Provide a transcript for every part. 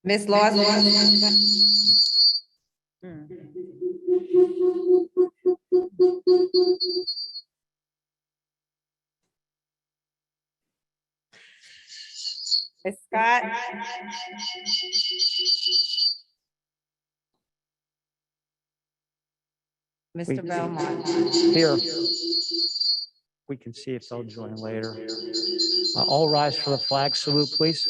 Ms. Lawson? Ms. Scott? Mr. Belmont? Here. We can see if they'll join later. All rise for the flag salute, please.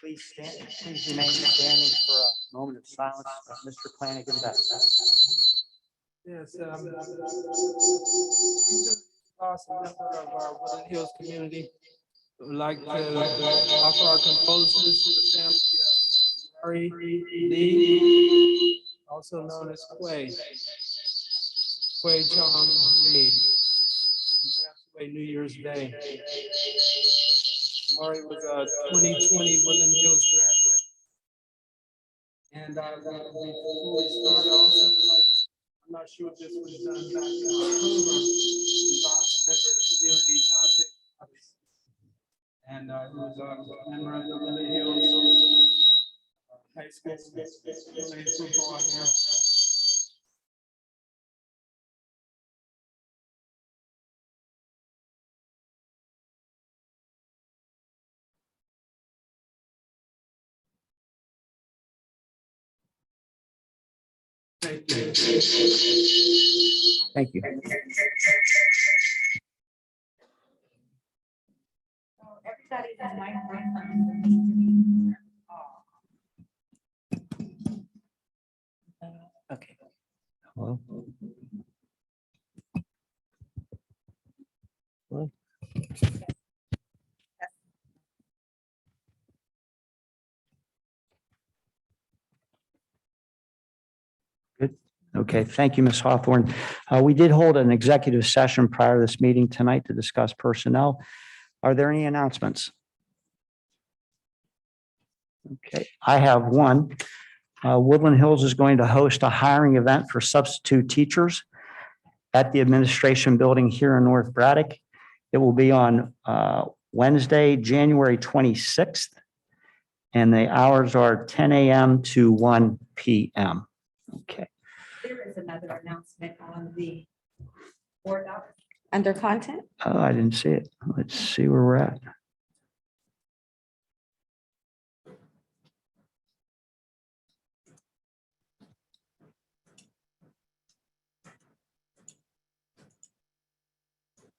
Please remain standing for a moment of silence. Mr. Flanagan, back. Yes, awesome member of our Woodland Hills community. Would like to offer our condolences to the family of Murray Lee, also known as Quay Chong Lee. He passed away New Year's Day. Murray was a 2020 Woodland Hills graduate. And before we start, I also would like, I'm not sure if this was done back in October, we lost a member of the community, Dante Thomas. And he was a member of the Woodland Hills High School, played football here. Thank you. Thank you. Everybody's on microphone. Okay. Hello. Hello. Good. Okay. Thank you, Ms. Hawthorne. We did hold an executive session prior to this meeting tonight to discuss personnel. Are there any announcements? Okay, I have one. Woodland Hills is going to host a hiring event for substitute teachers at the administration building here in North Braddock. It will be on Wednesday, January 26th, and the hours are 10 a.m. to 1 p.m. Okay. There is another announcement on the board doc under content. Oh, I didn't see it. Let's see where we're at.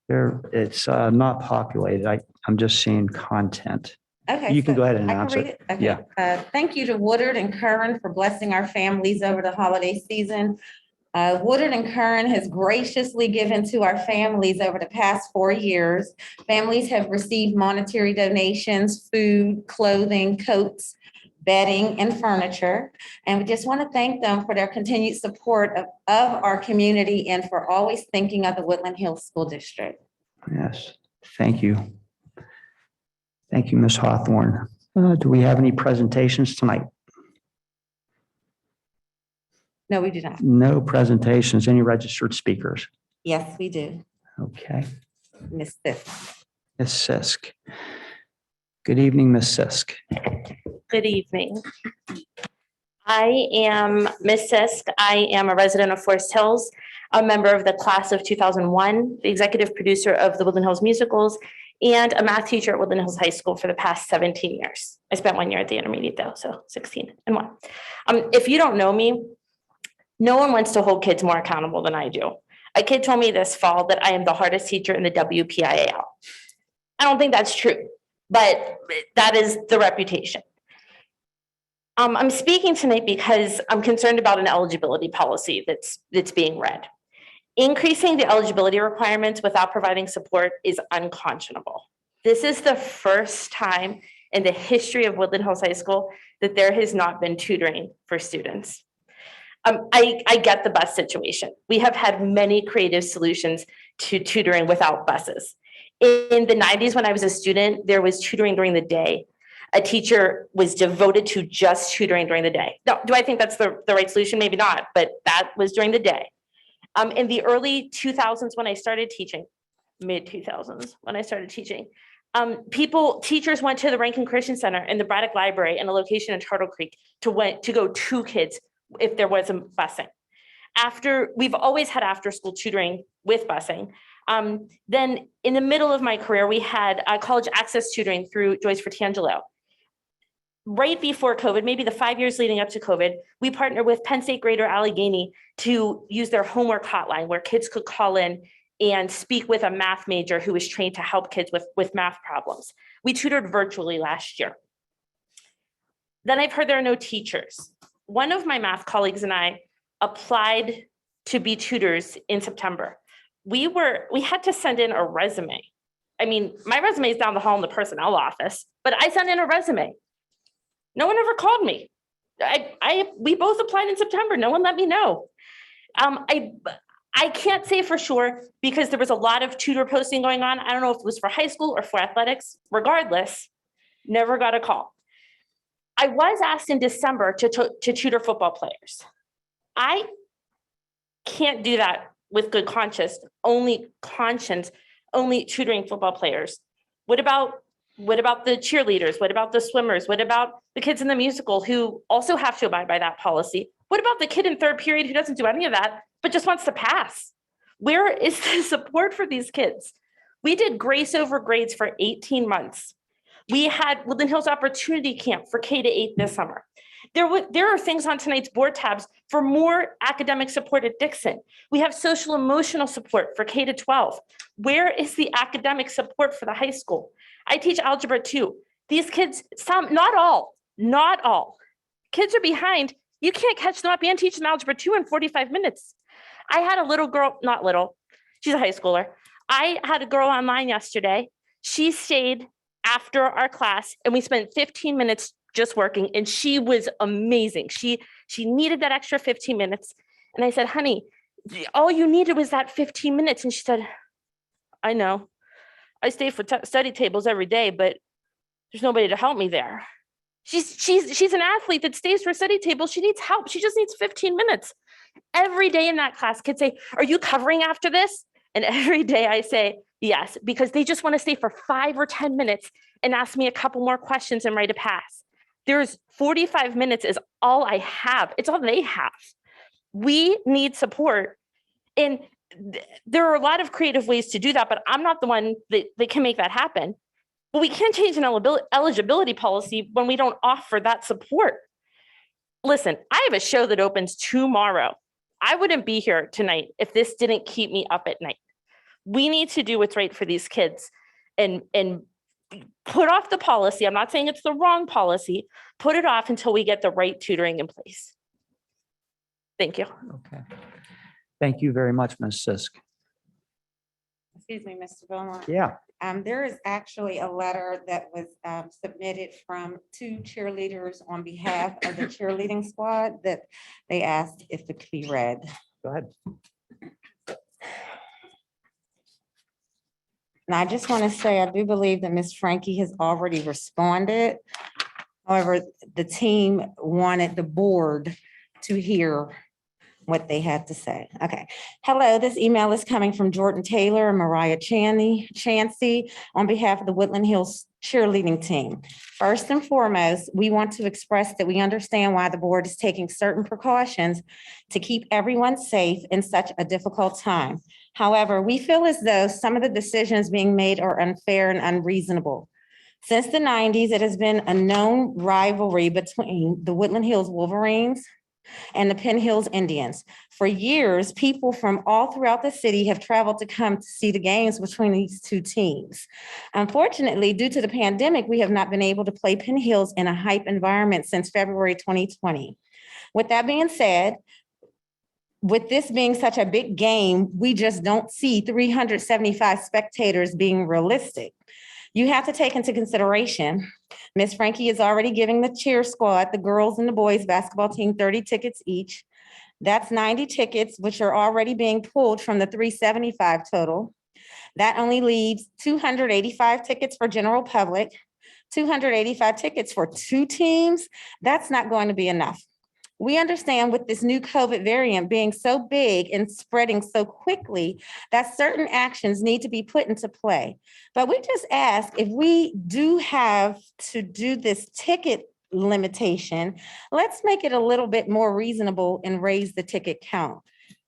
There, it's not populated. I'm just seeing content. Okay. You can so go ahead and I can announce read it. Okay. Yeah. Thank you to Woodard and Curran for blessing our families over the holiday season. Woodard and Curran has graciously given to our families over the past 4 years. Families have received monetary donations, food, clothing, coats, bedding, and furniture. And we just want to thank them for their continued support of our community and for always thinking of the Woodland Hills School District. Yes. Thank you. Thank you, Ms. Hawthorne. Do we have any presentations tonight? No, we do not. No presentations. Any registered speakers? Yes, we do. Okay. Ms. Sisk. Ms. Sisk. Good evening, Ms. Sisk. Good evening. I am Ms. Sisk. I am a resident of Forest Hills, a member of the class of 2001, the executive producer of the Woodland Hills musicals, and a math teacher at Woodland Hills High School for the past 17 years. I spent 1 year at the intermediate though, so 16 and 1. If you don't know me, no one wants to hold kids more accountable than I do. A kid told me this fall that I am the hardest teacher in the WPIAL. I don't think that's true, but that is the reputation. I'm speaking tonight because I'm concerned about an eligibility policy that's being read. Increasing the eligibility requirements without providing support is unconscionable. This is the first time in the history of Woodland Hills High School that there has not been tutoring for students. I get the bus situation. We have had many creative solutions to tutoring without buses. In the 90s, when I was a student, there was tutoring during the day. A teacher was devoted to just tutoring during the day. Now, do I think that's the right solution? Maybe not, but that was during the day. In the early 2000s, when I started teaching, mid 2000s, when I started teaching, teachers went to the Rankin Christian Center and the Braddock Library and a location in Turtle Creek to go to kids if there was a busing. We've always had after school tutoring with busing. Then in the middle of my career, we had college access tutoring through Joyce Fratangelo. Right before COVID, maybe the 5 years leading up to COVID, we partnered with Penn State Greater Allegheny to use their homework hotline where kids could call in and speak with a math major who was trained to help kids with math problems. We tutored virtually last year. Then I've heard there are no teachers. One of my math colleagues and I applied to be tutors in September. We had to send in a resume. I mean, my resume is down the hall in the personnel office, but I sent in a resume. No one ever called me. We both applied in September. No one let me know. I can't say for sure because there was a lot of tutor posting going on. I don't know if it was for high school or for athletics. Regardless, never got a call. I was asked in December to tutor football players. I can't do that with good conscience, only tutoring football players. What about the cheerleaders? What about the swimmers? What about the kids in the musical who also have to abide by that policy? What about the kid in third period who doesn't do any of that, but just wants to pass? Where is the support for these kids? We did grace over grades for 18 months. We had Woodland Hills Opportunity Camp for K-8 this summer. There are things on tonight's board tabs for more academic support at Dixon. We have social emotional support for K-12. Where is the academic support for the high school? I teach algebra 2. These kids, not all, kids are behind. You can't catch them up and teach them algebra 2 in 45 minutes. I had a little girl, not little, she's a high schooler. I had a girl online yesterday. She stayed after our class and we spent 15 minutes just working and she was amazing. She needed that extra 15 minutes. And I said, honey, all you needed was that 15 minutes. And she said, I know. I stay for study tables every day, but there's nobody to help me there. She's an athlete that stays for study tables. She needs help. She just needs 15 minutes. Every day in that class, kids say, are you covering after this? And every day I say, yes, because they just want to stay for 5 or 10 minutes and ask me a couple more questions and write a pass. There's 45 minutes is all I have. It's all they have. We need support. And there are a lot of creative ways to do that, but I'm not the one that can make that happen. But we can't change an eligibility policy when we don't offer that support. Listen, I have a show that opens tomorrow. I wouldn't be here tonight if this didn't keep me up at night. We need to do what's right for these kids and put off the policy. I'm not saying it's the wrong policy. Put it off until we get the right tutoring in place. Thank you. Okay. Thank you very much, Ms. Sisk. Excuse me, Mr. Beaumont. Yeah. There is actually a letter that was submitted from 2 cheerleaders on behalf of the cheerleading squad that they asked if it could be read. Go ahead. And I just want to say, I do believe that Ms. Frankie has already responded. However, the team wanted the board to hear what they had to say. Okay. Hello, this email is coming from Jordan Taylor and Mariah Chansey on behalf of the Woodland Hills cheerleading team. First and foremost, we want to express that we understand why the board is taking certain precautions to keep everyone safe in such a difficult time. However, we feel as though some of the decisions being made are unfair and unreasonable. Since the 90s, it has been a known rivalry between the Woodland Hills Wolverines and the Penn Hills Indians. For years, people from all throughout the city have traveled to come to see the games between these 2 teams. Unfortunately, due to the pandemic, we have not been able to play Penn Hills in a hype environment since February 2020. With that being said, with this being such a big game, we just don't see 375 spectators being realistic. You have to take into consideration, Ms. Frankie is already giving the cheer squad, the girls and the boys basketball team, 30 tickets each. That's 90 tickets, which are already being pulled from the 375 total. That only leaves 285 tickets for general public, 285 tickets for 2 teams. That's not going to be enough. We understand with this new COVID variant being so big and spreading so quickly that certain actions need to be put into play. But we just ask if we do have to do this ticket limitation, let's make it a little bit more reasonable and raise the ticket count.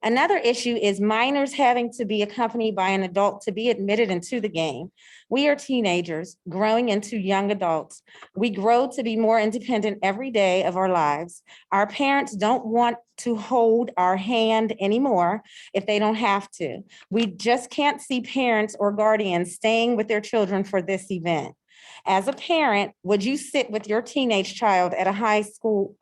Another issue is minors having to be accompanied by an adult to be admitted into the game. We are teenagers growing into young adults. We grow to be more independent every day of our lives. Our parents don't want to hold our hand anymore if they don't have to. We just can't see parents or guardians staying with their children for this event. As a parent, would you sit with your teenage child at a high school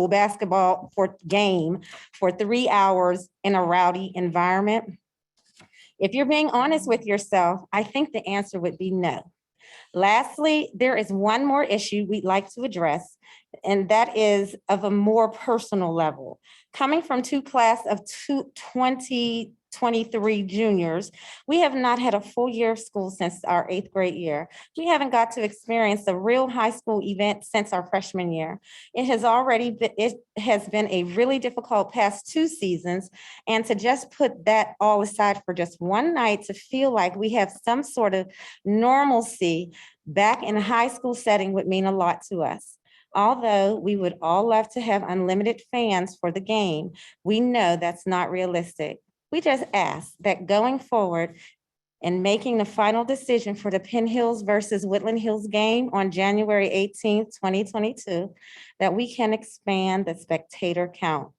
basketball game for 3 hours in a rowdy environment? If you're being honest with yourself, I think the answer would be no. Lastly, there is one more issue we'd like to address, and that is of a more personal level. Coming from class of 2023 juniors, we have not had a full year of school since our 8th grade year. We haven't got to experience a real high school event since our freshman year. It has been a really difficult past 2 seasons, and to just put that all aside for just one night to feel like we have some sort of normalcy back in a high school setting would mean a lot to us. Although we would all love to have unlimited fans for the game, we know that's not realistic. We just ask that going forward and making the final decision for the Penn Hills versus Woodland Hills game on January 18th, 2022, that we can expand the spectator count.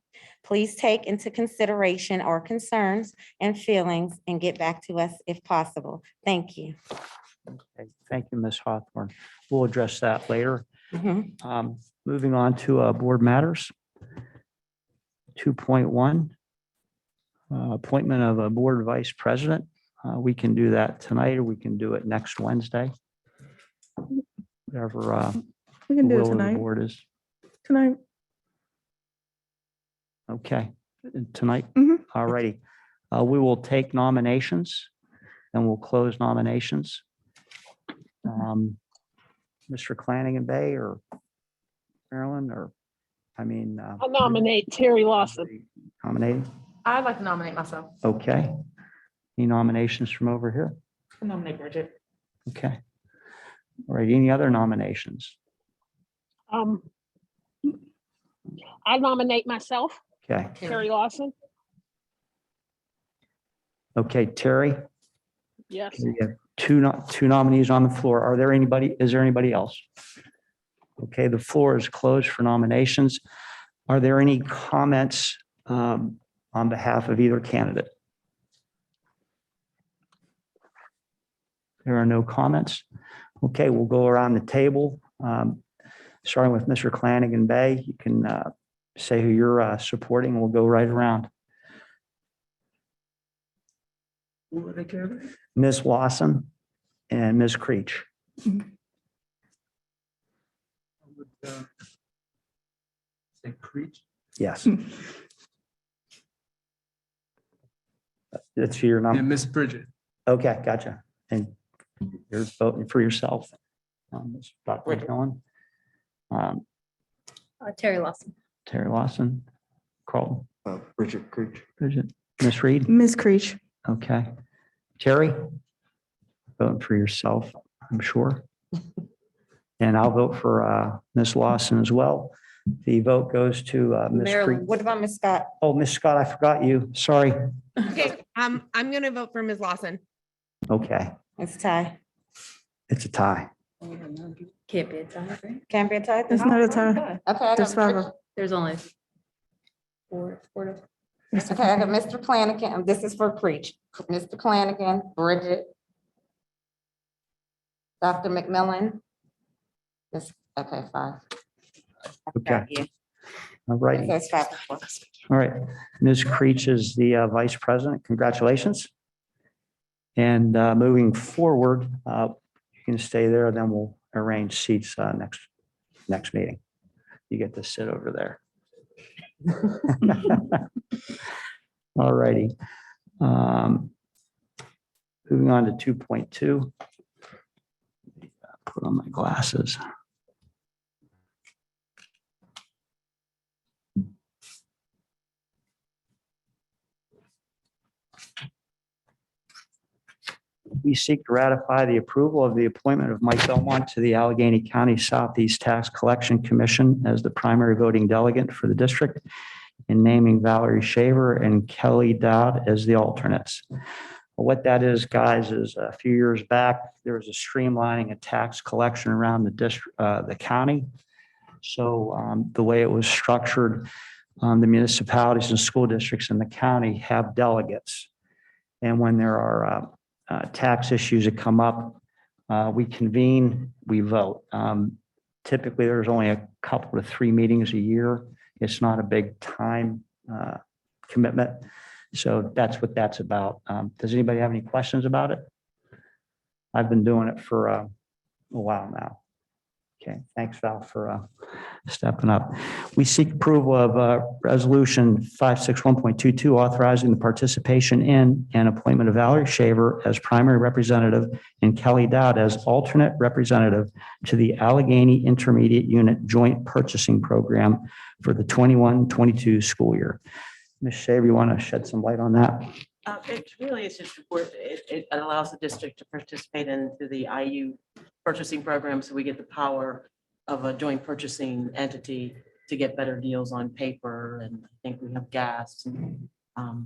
Please take into consideration our concerns and feelings and get back to us if possible. Thank you. Okay, thank you, Ms. Hawthorne. We'll address that later. Mhm. Moving on to board matters. 2.1, appointment of a board vice president. We can do that tonight, or we can do it next Wednesday. Whatever We the can do it will of the tonight. board is. Tonight. Okay, tonight? Mhm. All righty. We will take nominations and we'll close nominations. Mr. Flanagan Bay or Marilyn, or, I mean. I nominate Terry Lawson. Nominating? I'd like to nominate myself. Okay. Any nominations from over here? I nominate Bridget. Okay. All right, any other nominations? I nominate myself, Okay, Terry Lawson. okay, Terry, Yes. we have two nominees on the floor. Is there anybody else? Okay, the floor is closed for nominations. Are there any comments on behalf of either candidate? There are no comments. Okay, we'll go around the table. Starting with Mr. Flanagan Bay, you can say who you're supporting. We'll go right around. Who were they, Kevin? Ms. Lawson and Ms. Creech. I would, say Creech. Yes. That's your And number. Miss Bridget. Okay, gotcha. And you're voting for yourself. Ms. Dr. McMillan. Terry Lawson. Terry Lawson. Carl. Bridget Creech. Bridget. Ms. Reed. Ms. Creech. Okay. Terry. Voting for yourself, I'm sure. And I'll vote for Ms. Lawson as well. The vote goes to Ms. Marilyn, Creech. what about Ms. Scott? Oh, Ms. Scott, I forgot you. Sorry. Okay, I'm gonna vote for Ms. Lawson. Okay, It's tie. it's a tie. Can't be a tie, right? Can't be a tie? It's not a tie. Okay, I There's got, 5 of. There's only four to. okay, I got Mr. Flanagan. This is for Creech. Mr. Flanagan, Bridget. Dr. McMillan. This, okay, 5. Okay. Yeah, All righty. that's 5. All right. Ms. Creech is the vice president. Congratulations. And moving forward, you can stay there, then we'll arrange seats next meeting. You get to sit over there. All righty. Moving on to 2.2. Put on my glasses. We seek to ratify the approval of the appointment of Mike Belmont to the Allegheny County Southeast Tax Collection Commission as the primary voting delegate for the district, and naming Valerie Shaver and Kelly Dowd as the alternates. What that is, guys, is a few years back, there was a streamlining of tax collection around the district, the county. So the way it was structured, the municipalities and school districts in the county have delegates. And when there are tax issues that come up, we convene, we vote. Typically, there's only a couple to 3 meetings a year. It's not a big time commitment. So that's what that's about. Does anybody have any questions about it? I've been doing it for a while now. Okay, thanks, Val, for stepping up. We seek approval of Resolution 561.22, authorizing the participation in and appointment of Valerie Shaver as primary representative and Kelly Dowd as alternate representative to the Allegheny Intermediate Unit Joint Purchasing Program for the 21-22 school year. Ms. Shaver, you want to shed some light on that? It really is just support. It allows the district to participate into the IU purchasing program, so we get the power of a joint purchasing entity to get better deals on paper, and I think we have gas and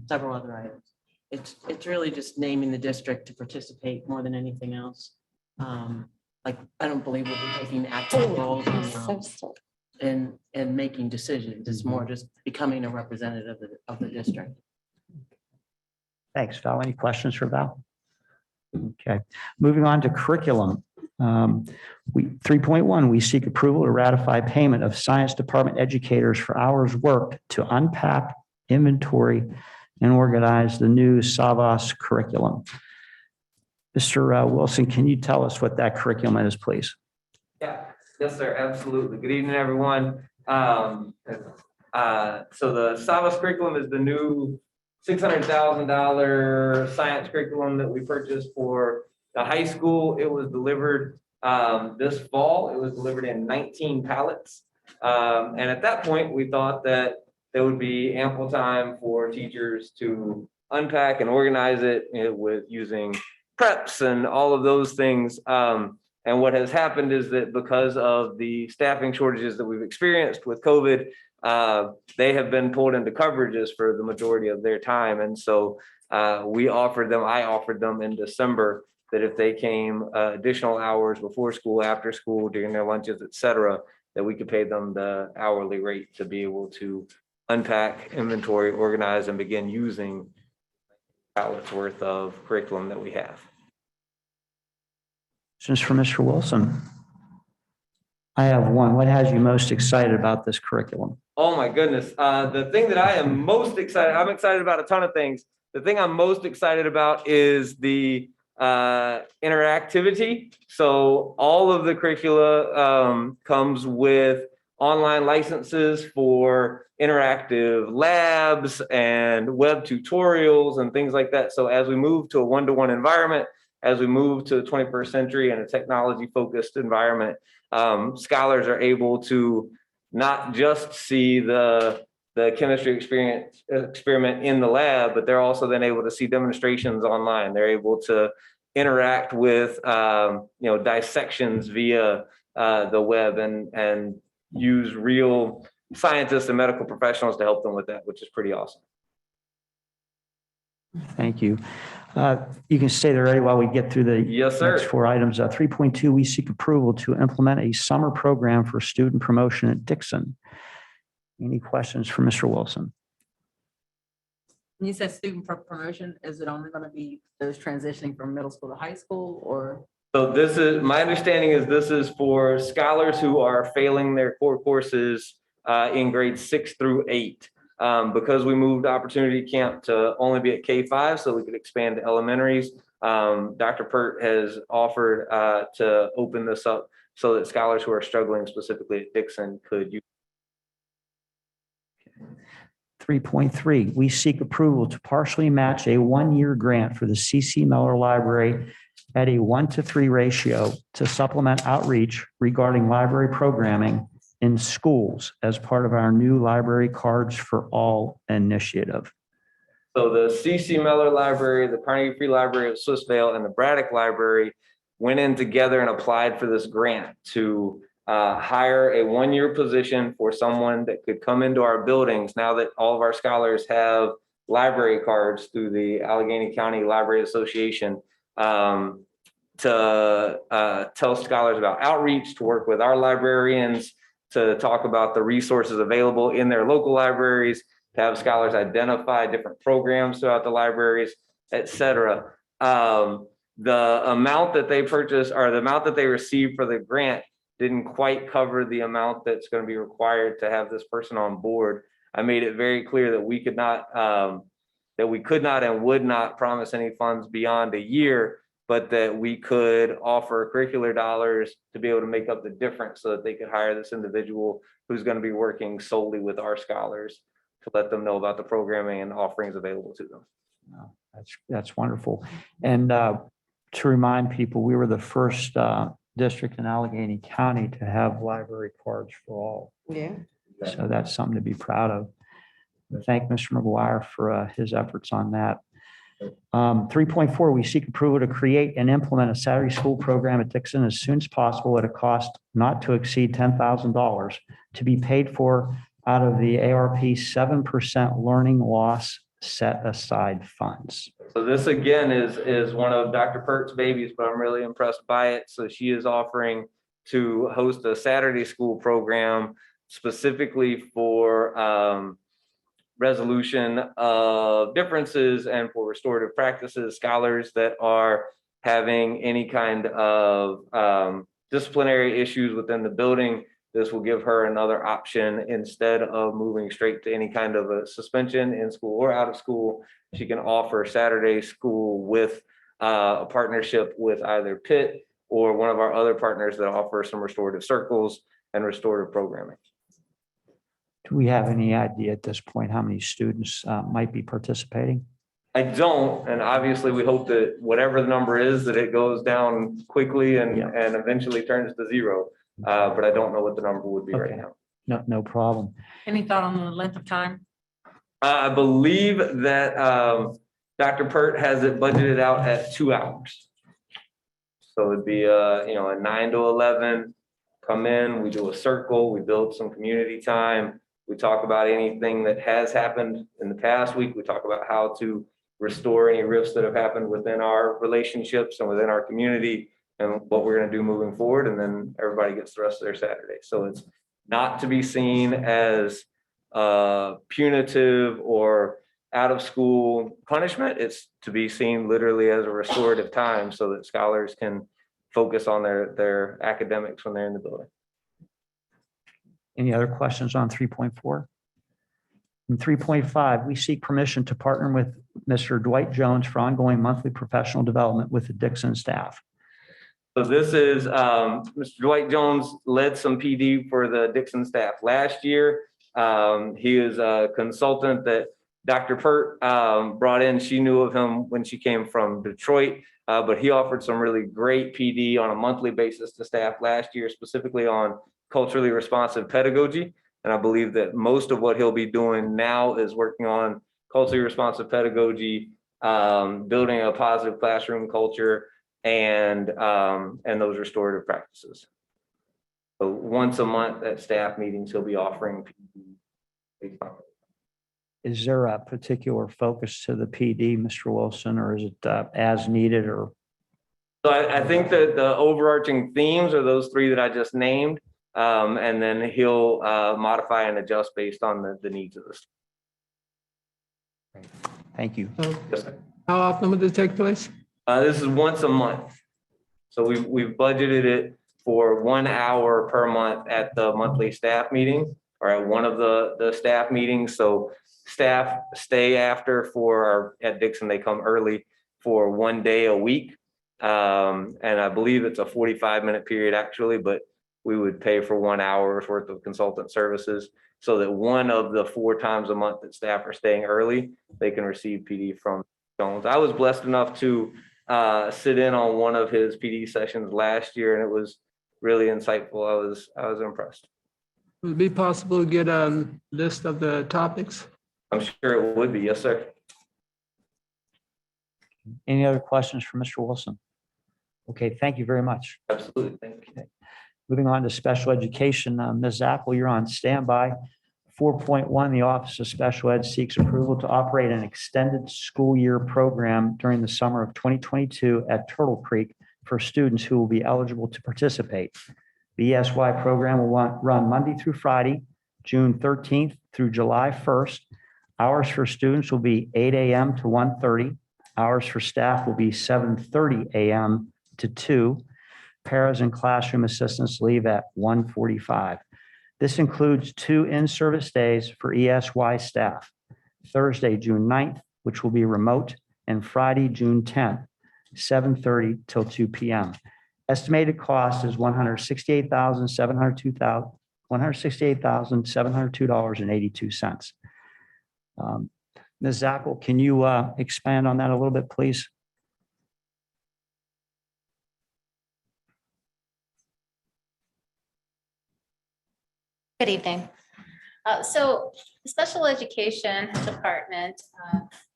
several other items. It's really just naming the district to participate more than anything else. Like, I don't believe we'll be taking active roles in making decisions. It's more just becoming a representative of the district. Thanks, Val. Any questions for Val? Okay, moving on to curriculum. 3.1, we seek approval to ratify payment of science department educators for hours worked to unpack, inventory, and organize the new Savas curriculum. Mr. Wilson, can you tell us what that curriculum is, please? Yeah, yes, sir. Absolutely. Good evening, everyone. So the Savas curriculum is the new $600,000 science curriculum that we purchased for the high school. It was delivered this fall. It was delivered in 19 pallets. And at that point, we thought that there would be ample time for teachers to unpack and organize it, with using preps and all of those things. And what has happened is that because of the staffing shortages that we've experienced with COVID, they have been pulled into coverages for the majority of their time. And so I offered them in December that if they came additional hours before school, after school, during their lunches, et cetera, that we could pay them the hourly rate to be able to unpack, inventory, organize, and begin using pallets worth of curriculum that we have. Questions for Mr. Wilson? I have one. What has you most excited about this curriculum? Oh my goodness. The thing that I am most excited, I'm excited about a ton of things. The thing I'm most excited about is the interactivity. So all of the curricula comes with online licenses for interactive labs and web tutorials and things like that. So as we move to a one-to-one environment, as we move to the 21st century and a technology-focused environment, scholars are able to not just see the chemistry experiment in the lab, but they're also then able to see demonstrations online. They're able to interact with dissections via the web and use real scientists and medical professionals to help them with that, which is pretty awesome. Thank you. You can stay there ready while we get through the Yes, sir. next 4 items. 3.2, we seek approval to implement a summer program for student promotion at Dixon. Any questions for Mr. Wilson? When you said student promotion, is it only going to be those transitioning from middle school to high school, or? So this is, my understanding is this is for scholars who are failing their core courses in grades 6 through 8. Because we moved Opportunity Camp to only be at K-5, so we could expand to elementaries. Dr. Pert has offered to open this up so that scholars who are struggling specifically at Dixon could use. 3.3, we seek approval to partially match a one-year grant for the C.C. Miller Library at a 1-to-3 ratio to supplement outreach regarding library programming in schools as part of our new Library Cards for All initiative. So the C.C. Miller Library, the Carnegie Free Library of Swissvale, and the Braddock Library went in together and applied for this grant to hire a one-year position for someone that could come into our buildings now that all of our scholars have library cards through the Allegheny County Library Association, to tell scholars about outreach, to work with our librarians, to talk about the resources available in their local libraries, to have scholars identify different programs throughout the libraries, et cetera. The amount that they purchased, or the amount that they received for the grant, didn't quite cover the amount that's going to be required to have this person on board. I made it very clear that we could not and would not promise any funds beyond a year, but that we could offer curricular dollars to be able to make up the difference so that they could hire this individual who's going to be working solely with our scholars to let them know about the programming and offerings available to them. Wow, that's wonderful. And to remind people, we were the first district in Allegheny County to have library cards for all. Yeah. So that's something to be proud of. Thank Mr. McGuire for his efforts on that. 3.4, we seek approval to create and implement a Saturday school program at Dixon as soon as possible at a cost not to exceed $10,000 to be paid for out of the ARP 7% learning loss set aside funds. So this again is one of Dr. Pert's babies, but I'm really impressed by it. So she is offering to host a Saturday school program specifically for resolution of differences and for restorative practices, scholars that are having any kind of disciplinary issues within the building. This will give her another option instead of moving straight to any kind of a suspension in school or out of school. She can offer Saturday school with a partnership with either Pitt or one of our other partners that offer some restorative circles and restorative programming. Do we have any idea at this point how many students might be participating? I don't, and obviously we hope that whatever the number is, that it goes down quickly and eventually turns to zero. But I don't know what the number would be right Okay. now. No problem. Any thought on the length of time? I believe that Dr. Pert has it budgeted out at 2 hours. So it'd be a 9 to 11, come in, we do a circle, we build some community time. We talk about anything that has happened in the past week. We talk about how to restore any rifts that have happened within our relationships and within our community and what we're going to do moving forward. And then everybody gets the rest of their Saturday. So it's not to be seen as punitive or out of school punishment. It's to be seen literally as a restorative time so that scholars can focus on their academics when they're in the building. Any other questions on 3.4? In 3.5, we seek permission to partner with Mr. Dwight Jones for ongoing monthly professional development with the Dixon staff. So this is Mr. Dwight Jones led some PD for the Dixon staff last year. He is a consultant that Dr. Pert brought in. She knew of him when she came from Detroit, but he offered some really great PD on a monthly basis to staff last year, specifically on culturally responsive pedagogy. And I believe that most of what he'll be doing now is working on culturally responsive pedagogy, building a positive classroom culture, and those restorative practices. So once a month at staff meetings, he'll be offering PD. Is there a particular focus to the PD, Mr. Wilson, or is it as needed or? So I think that the overarching themes are those three that I just named. And then he'll modify and adjust based on the needs of this. Thank you. Yes, sir. How often would it take place? This is once a month. So we've budgeted it for 1 hour per month at the monthly staff meeting or at one of the staff meetings. So staff stay after at Dixon, they come early for 1 day a week. And I believe it's a 45-minute period actually, but we would pay for 1 hour's worth of consultant services. so that one of the 4 times a month that staff are staying early, they can receive PD from Jones. I was blessed enough to sit in on one of his PD sessions last year, and it was really insightful. I was impressed. Would it be possible to get a list of the topics? I'm sure it would be. Yes, sir. Any other questions for Mr. Wilson? Okay, thank you very much. Absolutely. Thank you. Moving on to special education, Ms. Zackel, you're on standby. 4.1, the Office of Special Ed seeks approval to operate an extended school year program during the summer of 2022 at Turtle Creek for students who will be eligible to participate. The ESY program will run Monday through Friday, June 13th through July 1st. Hours for students will be 8 a.m. to 1:30. Hours for staff will be 7:30 a.m. to 2. Paras and classroom assistants leave at 1:45. This includes 2 in-service days for ESY staff, Thursday, June 9th, which will be remote, and Friday, June 10th, 7:30 till 2 p.m. Estimated cost is $168,702.82. Ms. Zackel, can you expand on that a little bit, please? Good evening. So the Special Education Department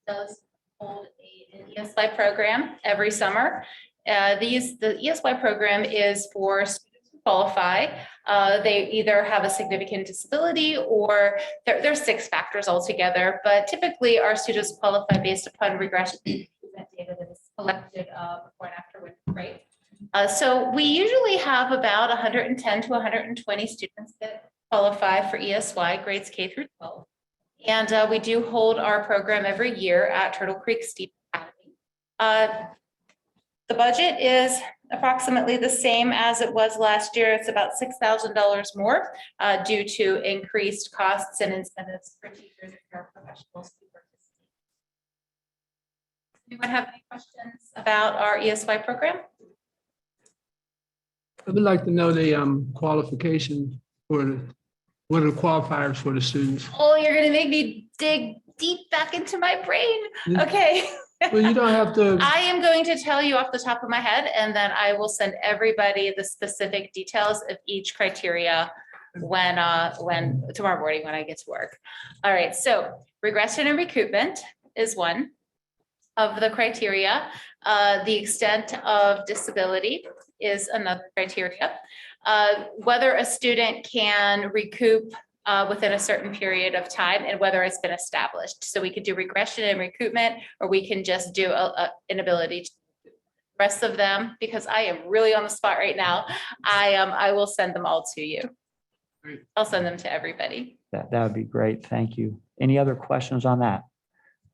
does hold an ESY program every summer. The ESY program is for students who qualify. They either have a significant disability or there's 6 factors altogether, but typically our students qualify based upon regression data that is collected before and after winter break. So we usually have about 110 to 120 students that qualify for ESY grades K through 12. And we do hold our program every year at Turtle Creek Steep Academy. The budget is approximately the same as it was last year. It's about $6,000 more due to increased costs and incentives for teachers and paraprofessionals to participate. Anyone have any questions about our ESY program? I would like to know the qualification what are the qualifiers for the students? Oh, you're gonna make me dig deep back into my brain. Okay. Well, you don't have to. I am going to tell you off the top of my head, and then I will send everybody the specific details of each criteria when tomorrow morning when I get to work. All right, so regression and recoupment is one of the criteria. The extent of disability is another criteria. Whether a student can recoup within a certain period of time and whether it's been established. So we could do regression and recoupment, or we can just do an ability to rest of them, because I am really on the spot right now. I will send them all to you. Great. I'll send them to everybody. That would be great. Thank you. Any other questions on that?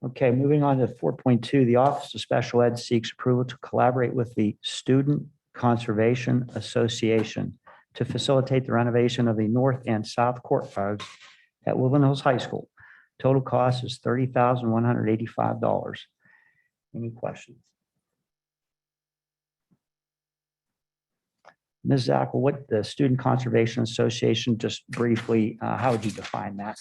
Okay, moving on to 4.2, the Office of Special Ed seeks approval to collaborate with the Student Conservation Association to facilitate the renovation of the north and south courtyards at Woodland Hills High School. Total cost is $30,185. Any questions? Ms. Zackel, what the Student Conservation Association, just briefly, how would you define that?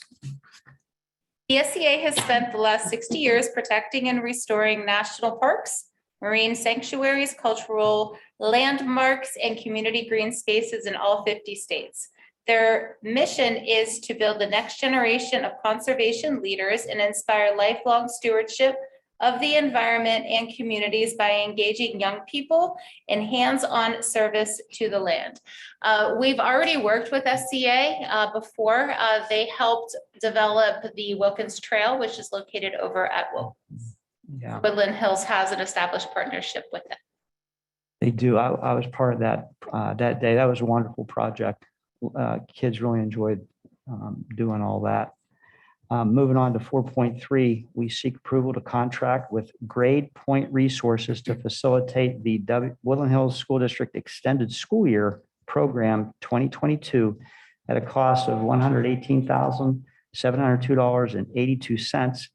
The SCA has spent the last 60 years protecting and restoring national parks, marine sanctuaries, cultural landmarks, and community green spaces in all 50 states. Their mission is to build the next generation of conservation leaders and inspire lifelong stewardship of the environment and communities by engaging young people in hands-on service to the land. We've already worked with SCA before. They helped develop the Wilkins Trail, which is located over at Wilkins. Yeah, Woodland Hills has an established partnership with them. they do. I was part of that that day. That was a wonderful project. Kids really enjoyed doing all that. Moving on to 4.3, we seek approval to contract with Grade Point Resources to facilitate the Woodland Hills School District Extended School Year Program 2022 at a cost of $118,702.82.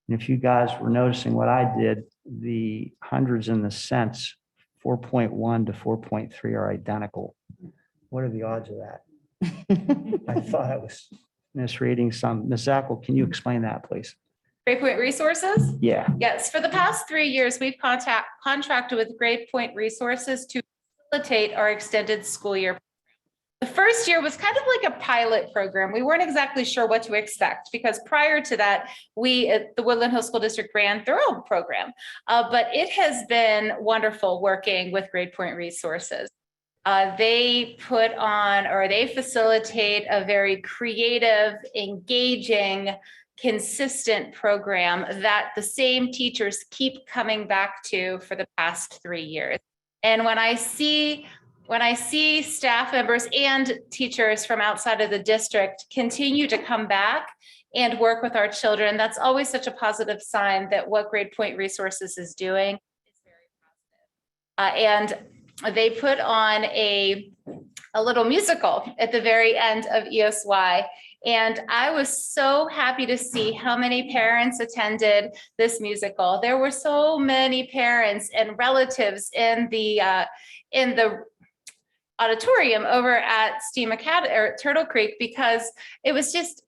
And if you guys were noticing what I did, the hundreds and the cents, 4.1 to 4.3 are identical. What are the odds of that? I thought I was misreading some. Ms. Zackel, can you explain that, please? Great Point Resources? Yeah. Yes, for the past 3 years, we've contracted with Grade Point Resources to facilitate our extended school year. The first year was kind of like a pilot program. We weren't exactly sure what to expect because prior to that, we at the Woodland Hills School District ran their own program. But it has been wonderful working with Grade Point Resources. They put on, or they facilitate a very creative, engaging, consistent program that the same teachers keep coming back to for the past 3 years. And when I see staff members and teachers from outside of the district continue to come back and work with our children, that's always such a positive sign that what Grade Point Resources is doing is very positive. And they put on a little musical at the very end of ESY. And I was so happy to see how many parents attended this musical. There were so many parents and relatives in the auditorium over at STEAM Academy or Turtle Creek, because it was just,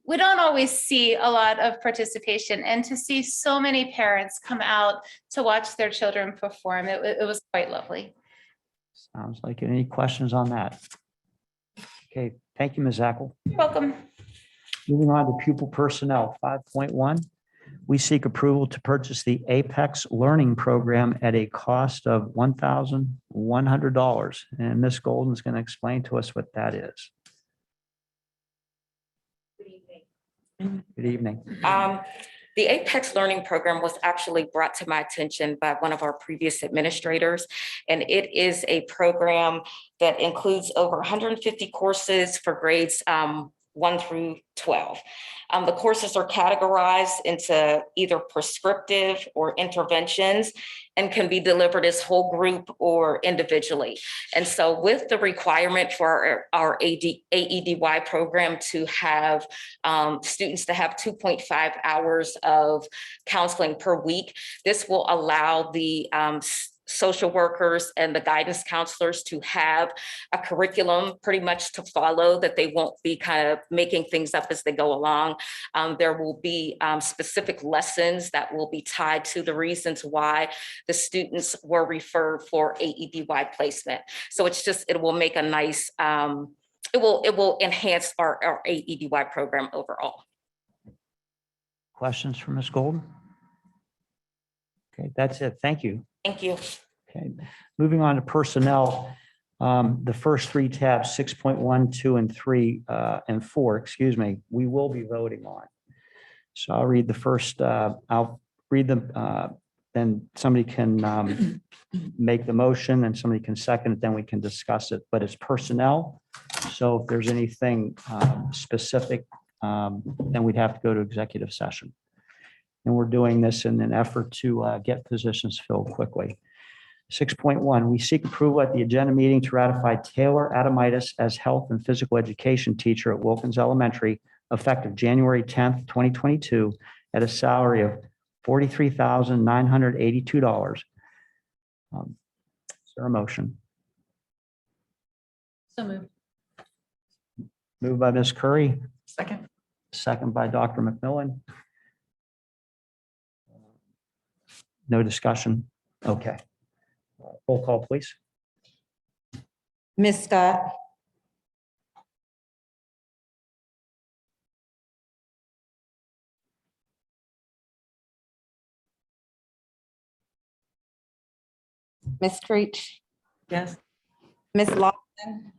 we don't always see a lot of participation, and to see so many parents come out to watch their children perform, it was quite lovely. Sounds like it. Any questions on that? Okay, thank you, Ms. Zackel. You're welcome. Moving on to pupil personnel, 5.1. We seek approval to purchase the Apex Learning Program at a cost of $1,100. And Ms. Golden is going to explain to us what that is. Good evening. The Apex Learning Program was actually brought to my attention by one of our previous administrators, and it is a program that includes over 150 courses for grades 1 through 12. The courses are categorized into either prescriptive or interventions and can be delivered as whole group or individually. And so with the requirement for our AEDY program to have students to have 2.5 hours of counseling per week, this will allow the social workers and the guidance counselors to have a curriculum pretty much to follow, that they won't be kind of making things up as they go along. There will be specific lessons that will be tied to the reasons why the students were referred for AEDY placement. So it's just, it will make a nice, it will enhance our AEDY program overall. Questions for Ms. Golden? Okay, that's it. Thank you. Thank you. Okay, moving on to personnel. The first 3 tabs, 6.1, 2, and 3, and 4, excuse me, we will be voting on. So I'll read the first, I'll read them, then somebody can make the motion and somebody can second it, then we can discuss it, but it's personnel. So if there's anything specific, then we'd have to go to executive session. And we're doing this in an effort to get positions filled quickly. 6.1, we seek approval at the agenda meeting to ratify Taylor Adamitis as health and physical education teacher at Wilkins Elementary, effective January 10th, 2022, at a salary of $43,982. Is there a motion? So moved. Moved by Ms. Curry, Second. second by Dr. McMillan. No discussion? Okay. Roll call, please. Ms. Scott, Ms. Creech, Yes. Ms. Lawson,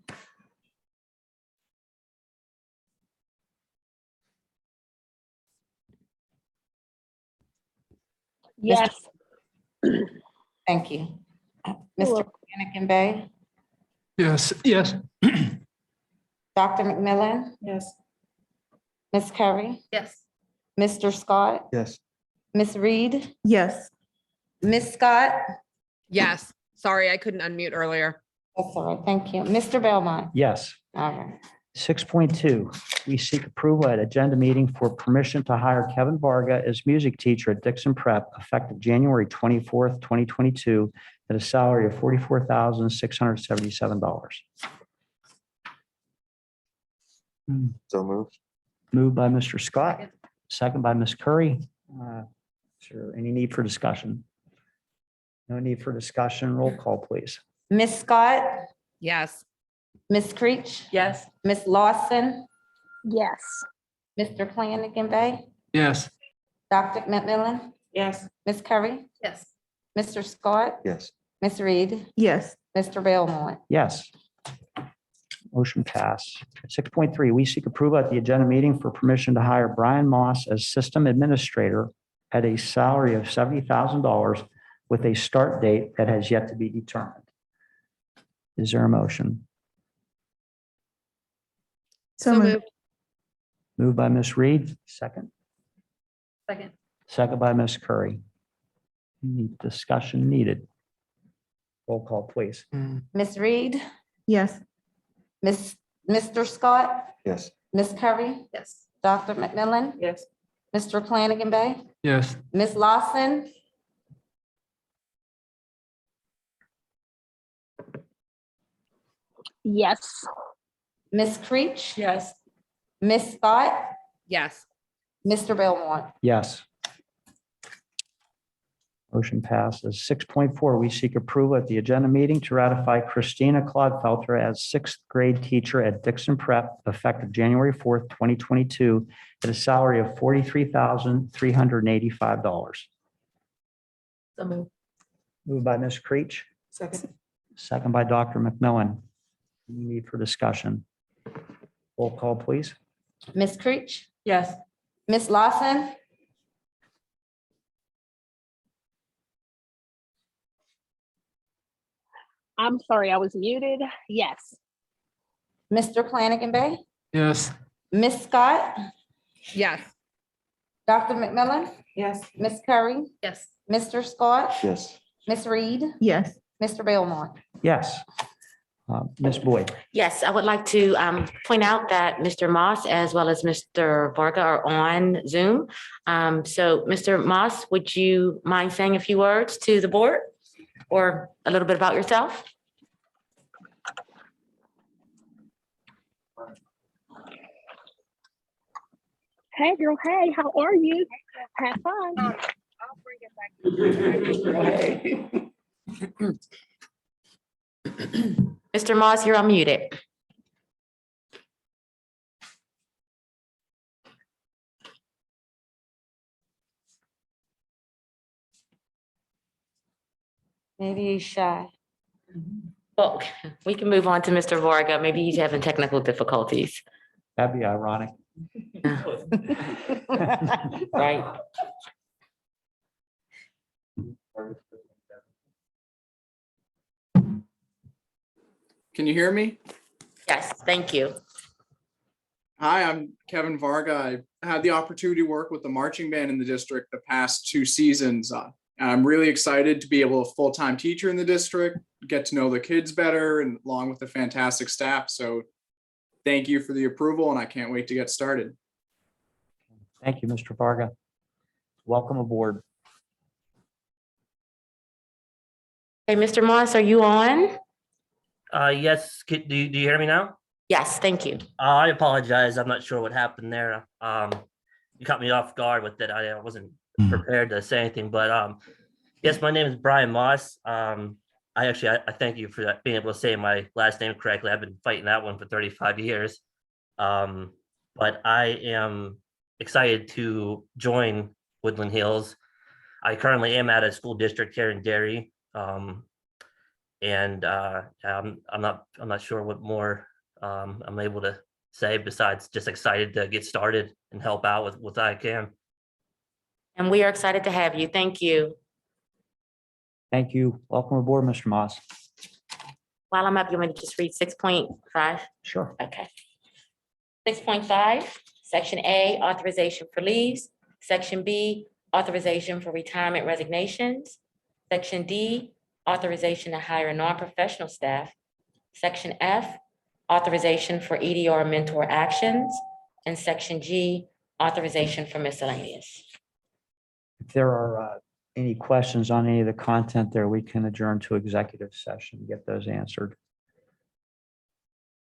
Yes. thank you. Mr. Flanagan Bay, Yes, yes. Dr. McMillan, Yes. Ms. Curry, Yes. Mr. Scott, Yes. Ms. Reed, Yes. Ms. Scott. Yes. Sorry, I couldn't unmute earlier. That's all right, thank you. Mr. Belmont. Yes. All right. 6.2, we seek approval at agenda meeting for permission to hire Kevin Varga as music teacher at Dixon Prep, effective January 24th, 2022, at a salary of $44,677. So moved. Moved by Mr. Scott, second by Ms. Curry. Is there any need for discussion? No need for discussion. Roll call, please. Ms. Scott, Yes. Ms. Creech, Yes. Ms. Lawson, Yes. Mr. Flanagan Bay, Yes. Dr. McMillan, Yes. Ms. Curry, Yes. Mr. Scott, Yes. Ms. Reed, Yes. Mr. Belmont. Yes. Motion pass. 6.3, we seek approval at the agenda meeting for permission to hire Brian Moss as system administrator at a salary of $70,000 with a start date that has yet to be determined. Is there a motion? So moved. Moved by Ms. Reed, second. Second. Second by Ms. Curry. Any discussion needed? Roll call, please. Ms. Reed, Yes. Mr. Scott, Yes. Ms. Curry, Yes. Dr. McMillan, Yes. Mr. Flanagan Bay, Yes. Ms. Lawson, Yes. Ms. Creech, Yes. Ms. Scott, Yes. Mr. Belmont. Yes. Motion passes. 6.4, we seek approval at the agenda meeting to ratify Christina Clodfelter as sixth grade teacher at Dixon Prep effective January 4th, 2022 at a salary of $43,385. So moved. Moved by Ms. Creech, Second. second by Dr. McMillan. Any need for discussion? Roll call, please. Ms. Creech, Yes. Ms. Lawson, I'm sorry, I was muted. Yes. Mr. Flanagan Bay, Yes. Ms. Scott, Yes. Dr. McMillan, Yes. Ms. Curry, Yes. Mr. Scott, Yes. Ms. Reed, Yes. Mr. Belmont. Yes. Ms. Boyd. Yes, I would like to point out that Mr. Moss as well as Mr. Varga are on Zoom. So Mr. Moss, would you mind saying a few words to the board or a little bit about yourself? Hey, girl. Hey, how are you? Have fun. Mr. Moss, you're unmuted. Maybe he's shy. Well, we can move on to Mr. Varga. Maybe he's having technical difficulties, That'd be ironic. right? Can you hear me? Yes, thank you. Hi, I'm Kevin Varga. I had the opportunity to work with the marching band in the district the past 2 seasons. I'm really excited to be able to full-time teacher in the district, get to know the kids better and along with the fantastic staff. So thank you for the approval and I can't wait to get started. Thank you, Mr. Varga. Welcome aboard. Hey, Mr. Moss, are you on? Yes, do you hear me now? Yes, thank you. I apologize. I'm not sure what happened there. You caught me off guard with it. I wasn't prepared to say anything, but yes, my name is Brian Moss. I thank you for that, being able to say my last name correctly. I've been fighting that one for 35 years. But I am excited to join Woodland Hills. I currently am at a school district here in Derry. And I'm not sure what more I'm able to say besides just excited to get started and help out with what I can. And we are excited to have you. Thank you. Thank you. Welcome aboard, Mr. Moss. While I'm up, you want me to just read 6.5? Sure. Okay. 6.5, Section A, authorization for leaves. Section B, authorization for retirement resignations. Section D, authorization to hire non-professional staff. Section F, authorization for EDR mentor actions. And Section G, authorization for miscellaneous. If there are any questions on any of the content there, we can adjourn to executive session, get those answered.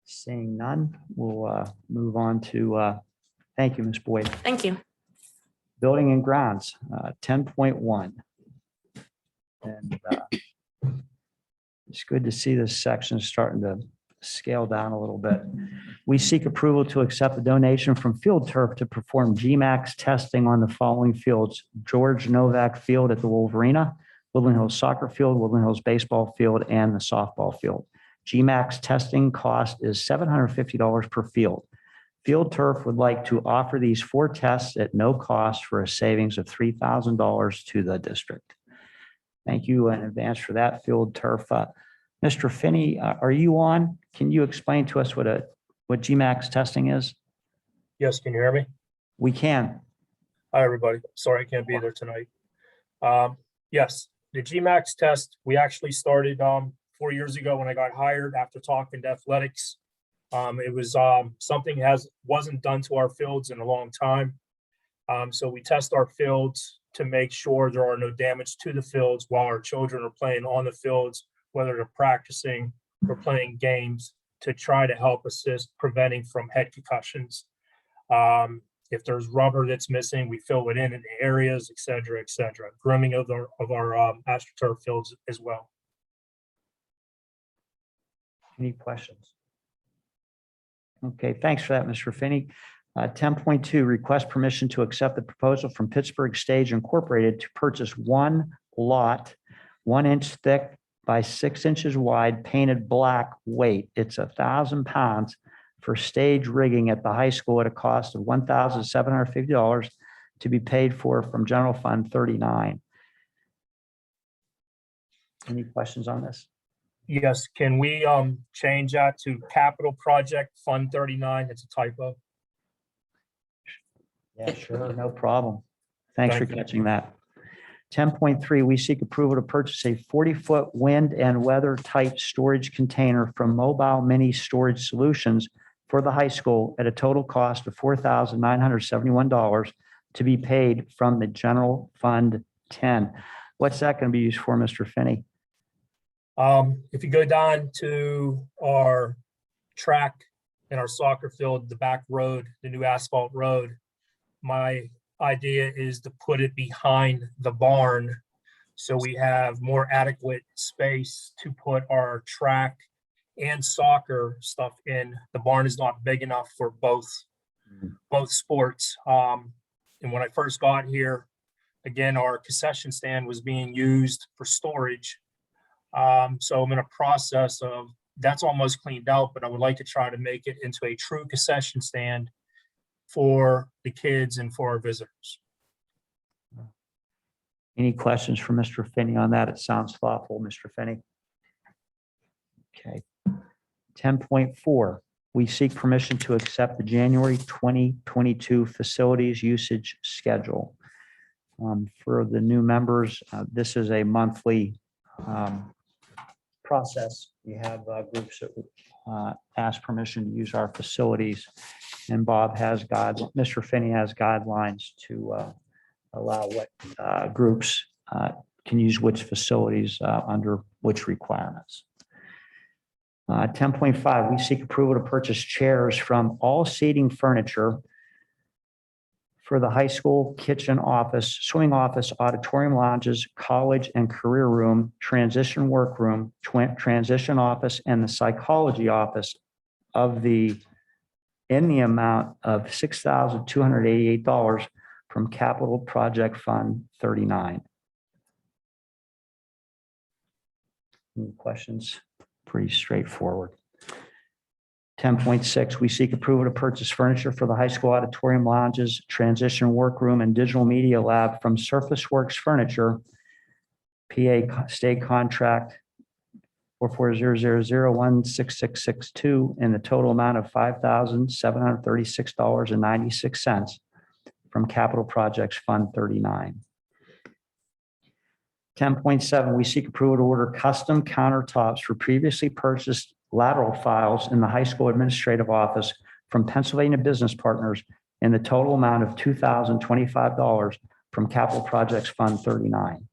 Seeing none, we'll move on to, thank you, Ms. Boyd. Thank you. Building and grounds, 10.1. And it's good to see this section starting to scale down a little bit. We seek approval to accept a donation from Field Turf to perform GMAX testing on the following fields: George Novak Field at the Wolverina, Woodland Hills Soccer Field, Woodland Hills Baseball Field, and the softball field. GMAX testing cost is $750 per field. Field Turf would like to offer these 4 tests at no cost for a savings of $3,000 to the district. Thank you in advance for that, Field Turf. Mr. Finney, are you on? Can you explain to us what GMAX testing is? Yes, can you hear me? We can. Hi, everybody. Sorry I can't be there tonight. Yes, the GMAX test, we actually started 4 years ago when I got hired after talking to athletics. It was something wasn't done to our fields in a long time. So we test our fields to make sure there are no damage to the fields while our children are playing on the fields, whether they're practicing or playing games, to try to help assist preventing from head concussions. If there's rubber that's missing, we fill it in the areas, et cetera, et cetera. Grooming of our AstroTurf fields as well. Any questions? Okay, thanks for that, Mr. Finney. 10.2, request permission to accept the proposal from Pittsburgh Stage Incorporated to purchase 1 lot, 1 inch thick by 6 inches wide, painted black weight. It's 1,000 pounds for stage rigging at the high school at a cost of $1,750 to be paid for from General Fund 39. Any questions on this? Yes, can we change that to Capital Project Fund 39? It's a typo. Yeah, sure, no problem. Thanks for Thank you. catching that. 10.3, we seek approval to purchase a 40-foot wind and weather tight storage container from Mobile Mini Storage Solutions for the high school at a total cost of $4,971 to be paid from the General Fund 10. What's that going to be used for, Mr. Finney? If you go down to our track in our soccer field, the back road, the new asphalt road, my idea is to put it behind the barn so we have more adequate space to put our track and soccer stuff in. The barn is not big enough for both sports. And when I first got here, again, our concession stand was being used for storage. So I'm in a process of, that's almost cleaned out, but I would like to try to make it into a true concession stand for the kids and for our visitors. Any questions for Mr. Finney on that? It sounds thoughtful, Mr. Finney. Okay. 10.4, we seek permission to accept the January 2022 facilities usage schedule. For the new members, this is a monthly process. We have groups that ask permission to use our facilities, and Bob has Mr. Finney has guidelines to allow what groups can use which facilities under which requirements. 10.5, we seek approval to purchase chairs from All Seating Furniture for the high school, kitchen, office, swimming office, auditorium lounges, college and career room, transition workroom, transition office, and the psychology office in the amount of $6,288 from Capital Project Fund 39. Any questions? Pretty straightforward. 10.6, we seek approval to purchase furniture for the high school auditorium lounges, transition workroom, and digital media lab from Surface Works Furniture, PA state contract 4400016662 in the total amount of $5,736.96 from Capital Projects Fund 39. 10.7, we seek approval to order custom countertops for previously purchased lateral files in the high school administrative office from Pennsylvania Business Partners in the total amount of $2,025 from Capital Projects Fund 39.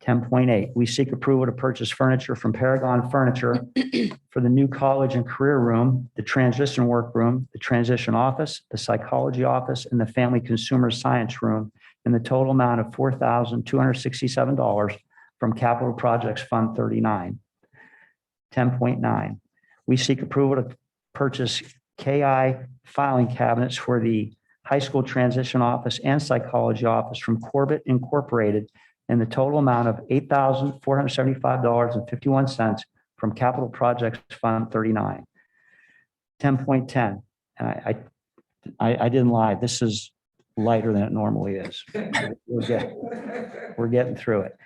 10.8, we seek approval to purchase furniture from Paragon Furniture for the new college and career room, the transition workroom, the transition office, the psychology office, and the family consumer science room in the total amount of $4,267 from Capital Projects Fund 39. 10.9, we seek approval to purchase KI filing cabinets for the high school transition office and psychology office from Corbett Incorporated in the total amount of $8,475.51 from Capital Projects Fund 39. 10.10, I didn't lie. This is lighter than it normally is. We're getting through it.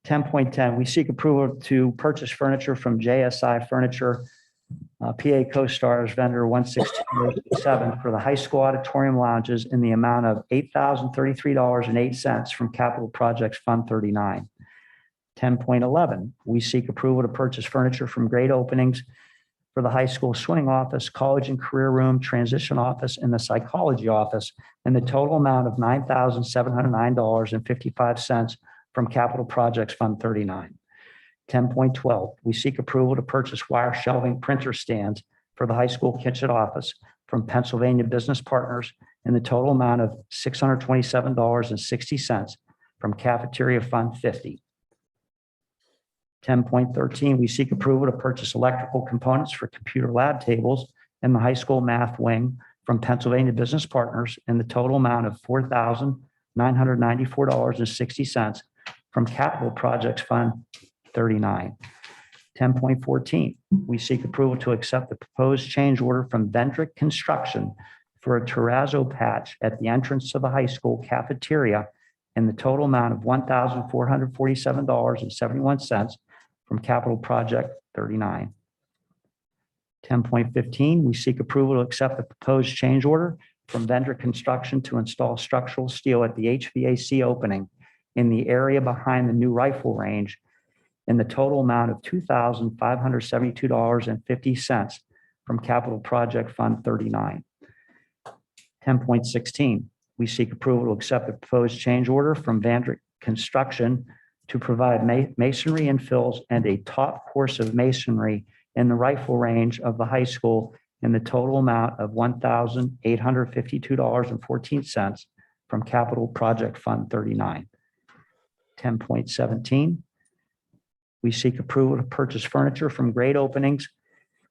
10.10, we seek approval to purchase furniture from JSI Furniture, PA CoStarz vendor 16207 for the high school auditorium lounges in the amount of $8,033.08 from Capital Projects Fund 39. 10.11, we seek approval to purchase furniture from Great Openings for the high school swimming office, college and career room, transition office, and the psychology office in the total amount of $9,709.55 from Capital Projects Fund 39. 10.12, we seek approval to purchase wire shelving printer stands for the high school kitchen office from Pennsylvania Business Partners in the total amount of $627.60 from Cafeteria Fund 50. 10.13, we seek approval to purchase electrical components for computer lab tables in the high school math wing from Pennsylvania Business Partners in the total amount of $4,994.60 from Capital Projects Fund 39. 10.14, we seek approval to accept the proposed change order from Vendrick Construction for a terrazzo patch at the entrance to the high school cafeteria in the total amount of $1,447.71 from Capital Project 39. 10.15, we seek approval to accept the proposed change order from Vendrick Construction to install structural steel at the HVAC opening in the area behind the new rifle range in the total amount of $2,572.50 from Capital Project Fund 39. 10.16, we seek approval to accept the proposed change order from Vandrick Construction to provide masonry infills and a top course of masonry in the rifle range of the high school in the total amount of $1,852.14 from Capital Project Fund 39. 10.17, we seek approval to purchase furniture from Great Openings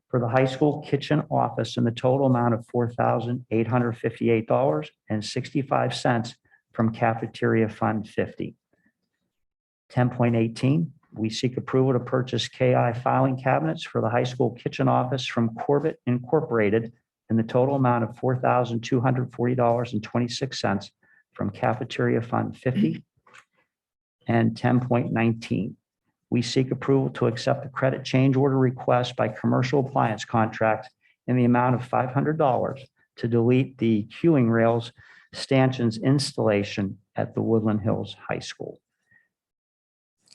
for the high school kitchen office in the total amount of $4,858.65 from Cafeteria Fund 50. 10.18, we seek approval to purchase KI filing cabinets for the high school kitchen office from Corbett Incorporated in the total amount of $4,240.26 from Cafeteria Fund 50. And 10.19, we seek approval to accept the credit change order request by Commercial Appliance Contract in the amount of $500 to delete the queuing rails stanchions installation at the Woodland Hills High School.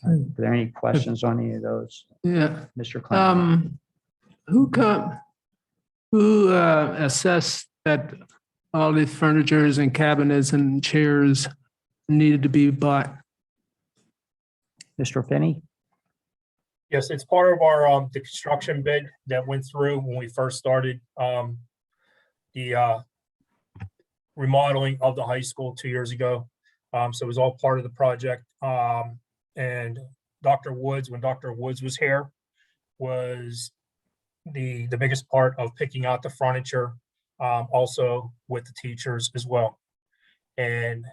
Are there any questions on any of those? Yeah. Mr. Clement? Who assessed that all these furnitures and cabinets and chairs needed to be bought? Mr. Finney? Yes, it's part of our, the construction bid that went through when we first started, the remodeling of the high school 2 years ago. So it was all part of the project. And Dr. Woods, when Dr. Woods was here, was the biggest part of picking out the furniture, also with the teachers as well. And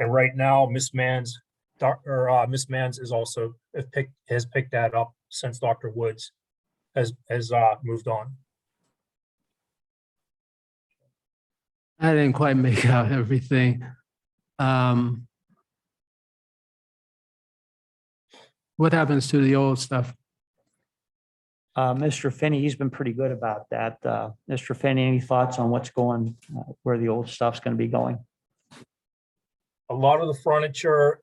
right now, Miss Mans is also has picked that up since Dr. Woods has moved on. I didn't quite make out everything. What happens to the old stuff? Mr. Finney, he's been pretty good about that. Mr. Finney, any thoughts on what's going, where the old stuff's going to be going? A lot of the furniture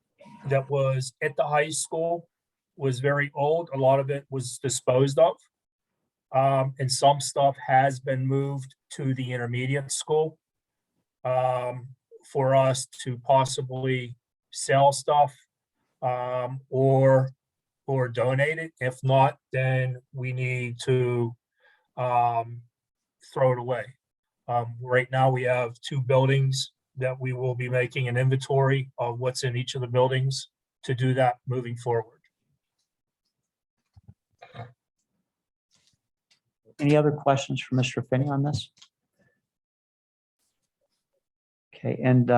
that was at the high school was very old. A lot of it was disposed of. And some stuff has been moved to the intermediate school. for us to possibly sell stuff or donate it. If not, then we need to throw it away. Right now, we have 2 buildings that we will be making an inventory of what's in each of the buildings to do that moving forward. Any other questions for Mr. Finney on this? Okay, and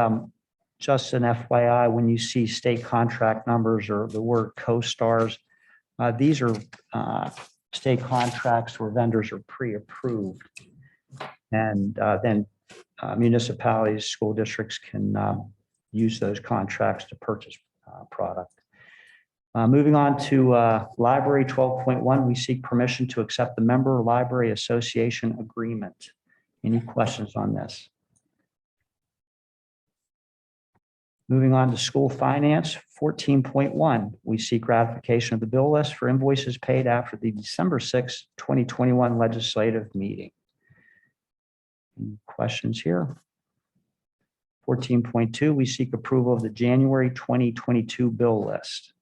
just an FYI, when you see state contract numbers or the word co-stars, these are state contracts where vendors are pre-approved. And then municipalities, school districts can use those contracts to purchase product. Moving on to Library 12.1, we seek permission to accept the Member Library Association Agreement. Any questions on this? Moving on to School Finance 14.1, we seek ratification of the bill list for invoices paid after the December 6, 2021 legislative meeting. Any questions here? 14.2, we seek approval of the January 2022 bill list.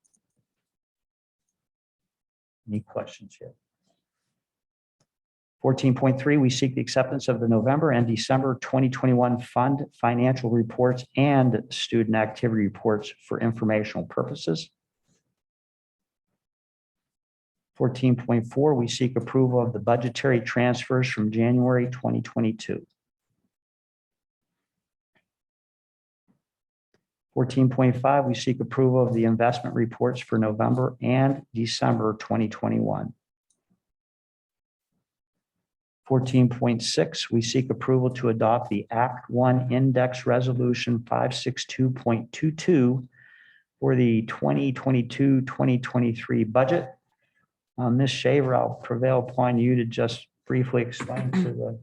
Any questions here? 14.3, we seek the acceptance of the November and December 2021 fund financial reports and student activity reports for informational purposes. 14.4, we seek approval of the budgetary transfers from January 2022. 14.5, we seek approval of the investment reports for November and December 2021. 14.6, we seek approval to adopt the Act 1 Index Resolution 562.22 for the 2022-2023 budget. Ms. Shaver, I'll prevail upon you to just briefly explain to the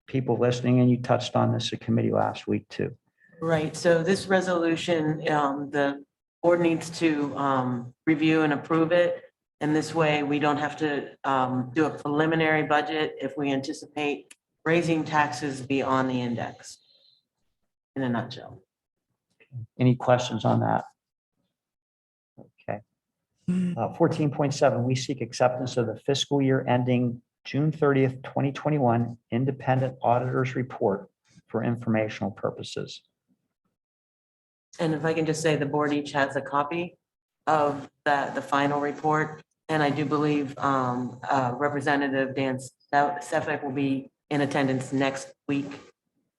people listening, and you touched on this at committee last week too. Right, so this resolution, the board needs to review and approve it. And this way, we don't have to do a preliminary budget if we anticipate raising taxes beyond the index. In a nutshell. Any questions on that? Okay. 14.7, we seek acceptance of the fiscal year ending June 30th, 2021 independent auditor's report for informational purposes. And if I can just say, the board each has a copy of the final report. And I do believe Representative Dan Sefik will be in attendance next week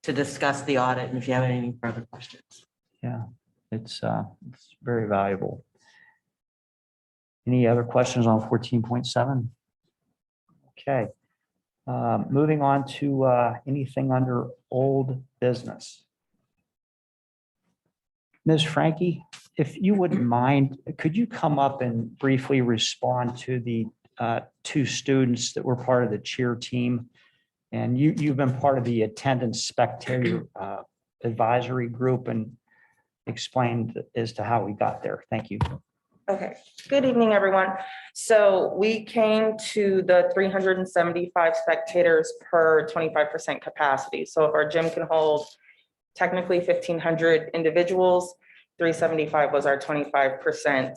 to discuss the audit, and if you have any further questions. Yeah, it's very valuable. Any other questions on 14.7? Okay. Moving on to anything under old business. Ms. Frankie, if you wouldn't mind, could you come up and briefly respond to the 2 students that were part of the cheer team? And you've been part of the attendance spectator advisory group, and explained as to how we got there. Thank you. Okay, good evening, everyone. So we came to the 375 spectators per 25% capacity. So if our gym can hold technically 1,500 individuals, 375 was our 25%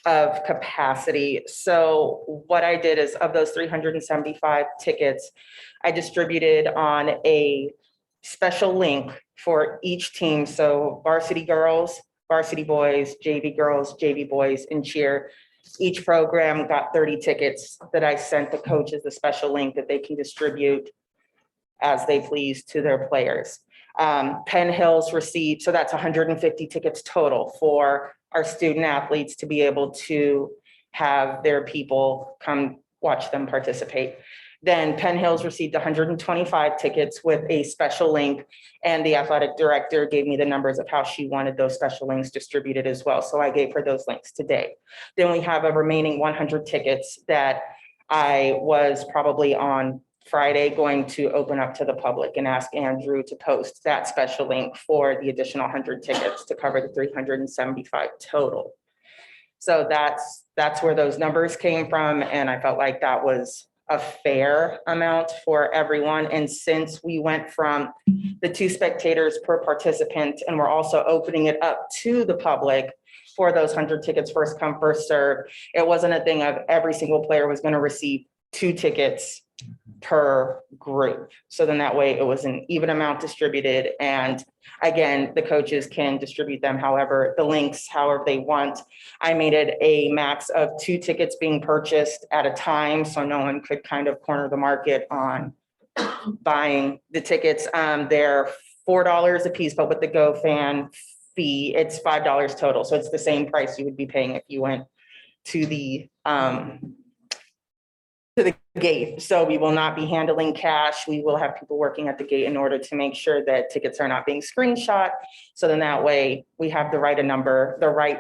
of capacity. So what I did is, of those 375 tickets, I distributed on a special link for each team. So varsity girls, varsity boys, JV girls, JV boys, and cheer. Each program got 30 tickets that I sent the coaches a special link that they can distribute as they please to their players. Penn Hills received, so that's 150 tickets total for our student athletes to be able to have their people come watch them participate. Then Penn Hills received 125 tickets with a special link, and the athletic director gave me the numbers of how she wanted those special links distributed as well. So I gave her those links today. Then we have a remaining 100 tickets that I was probably on Friday going to open up to the public and ask Andrew to post that special link for the additional 100 tickets to cover the 375 total. So that's where those numbers came from. And I felt like that was a fair amount for everyone. And since we went from the 2 spectators per participant, and we're also opening it up to the public for those 100 tickets, first come, first serve, it wasn't a thing of every single player was going to receive 2 tickets per group. So then that way it was an even amount distributed. And again, the coaches can distribute them however, the links, however they want. I made it a max of 2 tickets being purchased at a time, so no one could kind of corner the market on buying the tickets. They're $4 a piece, but with the Go Fan fee, it's $5 total. So it's the same price you would be paying if you went to the gate. So we will not be handling cash. We will have people working at the gate in order to make sure that tickets are not being screenshot. So then that way we have the right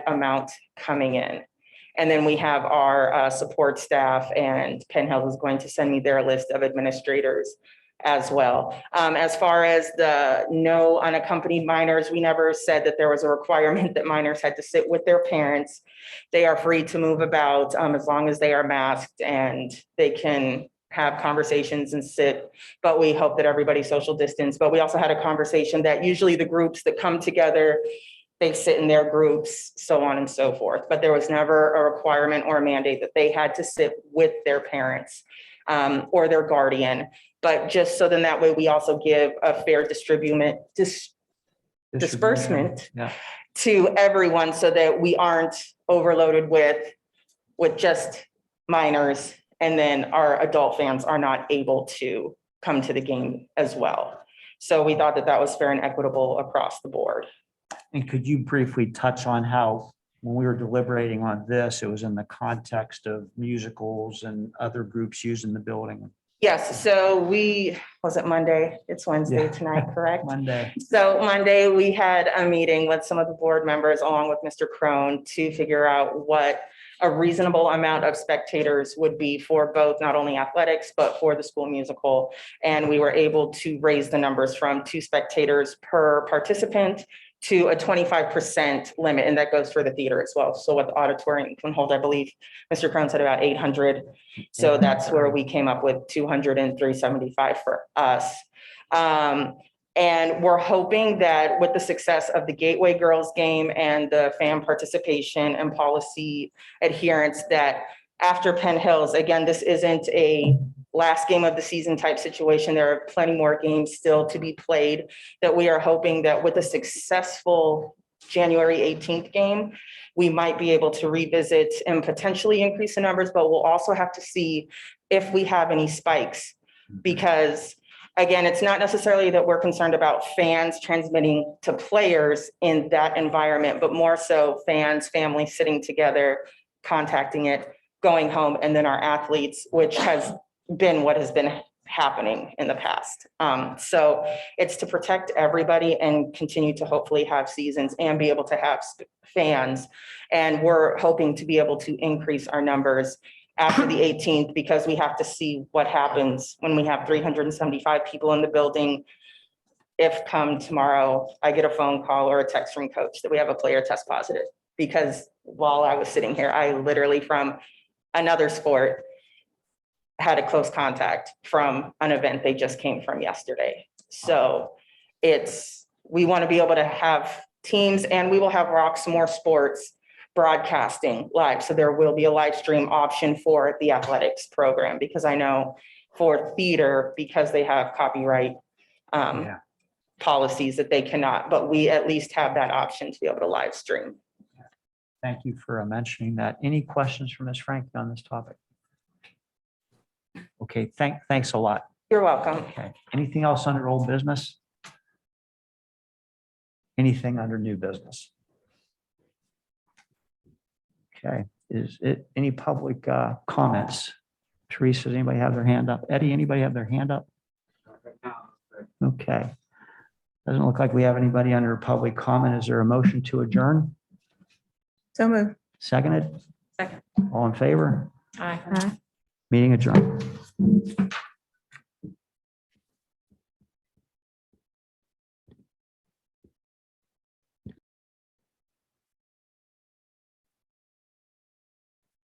amount coming in. And then we have our support staff, and Penn Hills is going to send me their list of administrators as well. As far as the no unaccompanied minors, we never said that there was a requirement that minors had to sit with their parents. They are free to move about as long as they are masked and they can have conversations and sit, but we hope that everybody's social distance. But we also had a conversation that usually the groups that come together, they sit in their groups, so on and so forth. But there was never a requirement or a mandate that they had to sit with their parents or their guardian. But just so then that way we also give a fair disbursement Yeah. to everyone so that we aren't overloaded with just minors, and then our adult fans are not able to come to the game as well. So we thought that that was fair and equitable across the board. And could you briefly touch on how, when we were deliberating on this, it was in the context of musicals and other groups using the building? Yes, so was it Monday? It's Wednesday Yeah. tonight, correct? Monday. So Monday, we had a meeting with some of the board members along with Mr. Crone to figure out what a reasonable amount of spectators would be for both, not only athletics, but for the school musical. And we were able to raise the numbers from 2 spectators per participant to a 25% limit, and that goes for the theater as well. So what the auditorium can hold, I believe Mr. Crone said about 800. So that's where we came up with 200 and 375 for us. And we're hoping that with the success of the Gateway Girls game and the fan participation and policy adherence, that after Penn Hills, again, this isn't a last game of the season type situation. There are plenty more games still to be played, that we are hoping that with a successful January 18th game, we might be able to revisit and potentially increase the numbers, but we'll also have to see if we have any spikes. Because again, it's not necessarily that we're concerned about fans transmitting to players in that environment, but more so fans, families sitting together, contacting it, going home, and then our athletes, which has been what has been happening in the past. So it's to protect everybody and continue to hopefully have seasons and be able to have fans. And we're hoping to be able to increase our numbers after the 18th, because we have to see what happens when we have 375 people in the building. If come tomorrow, I get a phone call or a text from coach that we have a player test positive, because while I was sitting here, I literally from another sport had a close contact from an event they just came from yesterday. So we want to be able to have teams, and we will have Roxmore Sports broadcasting live. So there will be a live stream option for the athletics program, because I know for theater, because they have copyright policies that they cannot, but we at least have that option to be able to live stream. Thank you for mentioning that. Any questions from Ms. Frank on this topic? Okay, thanks a lot. You're welcome. Okay, anything else under old business? Anything under new business? Okay, is it any public comments? Teresa, does anybody have their hand up? Eddie, anybody have their hand up? Okay. Doesn't look like we have anybody under public comment. Is there a motion to adjourn? So moved. Seconded? Second. All in favor? Aye. Meeting adjourned.